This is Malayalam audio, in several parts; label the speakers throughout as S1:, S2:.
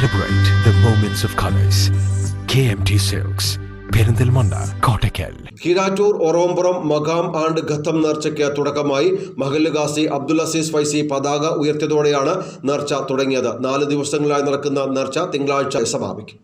S1: Celebrate the moments of colors. KMT Silks, Perinthalmanna, Kottakkal.
S2: Keezhattoor Orompuram മഖാം ആണ്ട് ഖത്തം നേർച്ചയ്ക്ക് തുടക്കമായി. മഹല്ല് ഖാസി അബ്ദുൽ അസീസ് ഫൈസി പതാക ഉയർത്തിയതോടെയാണ് നേർച്ച തുടങ്ങിയത്. 4 ദിവസങ്ങളിലായി നടക്കുന്ന നേർച്ച തിങ്കളാഴ്ച സമാപിക്കും.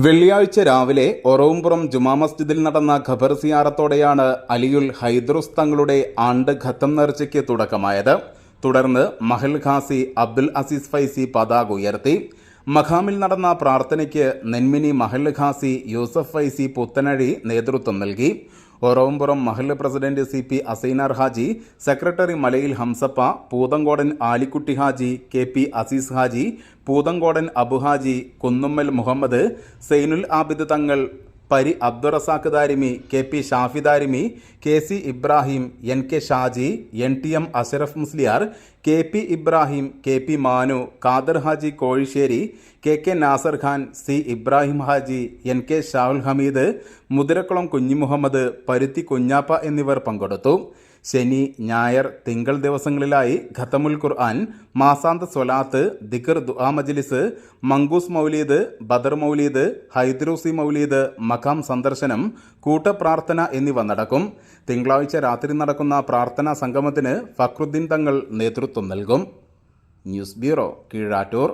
S3: വെള്ളിയാഴ്ച രാവിലെ ഒറവുംപുറം ജുമാ മസ്ജിദിൽ നടന്ന ഖബർ സിയാറത്തോടെയാണ് അലിയുൽ ഹൈദ്രുസ് തങ്ങളുടെ ആണ്ട് ഖത്തം നേർച്ചയ്ക്ക് തുടക്കമായത്. തുടർന്ന് മഹൽ ഖാസി അബ്ദുൽ അസീസ് ഫൈസി പതാക ഉയർത്തി. മഖാമിൽ നടന്ന പ്രാർത്ഥനയ്ക്ക് നെന്മിനി മഹൽ ഖാസി യൂസഫ് ഫൈസി പുത്തനഴി നേതൃത്വം നൽകി. ഒറവുംപുറം മഹല്ല് president CP Asainar Haji, secretary മലയിൽ ഹംസപ്പ, പൂതങ്കോടൻ ആലിക്കുട്ടി ഹാജി, KP അസീസ് ഹാജി, പൂതങ്കോടൻ അബുഹാജി, കുന്നുമ്മൽ മുഹമ്മദ്, സൈനുൽ ആബിദ് തങ്ങൾ, പരി Abdurazak Darimi, KP Shafi Darimi, KC Ibrahim, NK Shaji, NTM Ashraf Musliyar, KP Ibrahim, KP Manu, Khader Haji Kozhissery, KK Nasar Khan, C Ibrahim Haji, NK Shahul Hameed, മുതിരക്കുളം Kunhimuhammad, പരുത്തി കുഞ്ഞാപ്പ എന്നിവർ പങ്കെടുത്തു. ശനി, ഞായർ, തിങ്കൾ ദിവസങ്ങളിലായി ഖത്തമുൽ ഖുർആൻ, മാസാന്ത സ്വലാത്ത്, ദിക്ർ ദുആ മജ്ലിസ്, മങ്കൂസ് മൗലീദ്, ബദർ മൗലീദ്, ഹൈദ്രൂസി മൗലീദ്, മഖാം സന്ദർശനം, കൂട്ടപ്രാർത്ഥന എന്നിവ നടക്കും. തിങ്കളാഴ്ച രാത്രി നടക്കുന്ന പ്രാർത്ഥനാ സംഗമത്തിന് ഫക്രുദ്ദീൻ തങ്ങൾ നേതൃത്വം നൽകും. News bureau, Keezhattoor.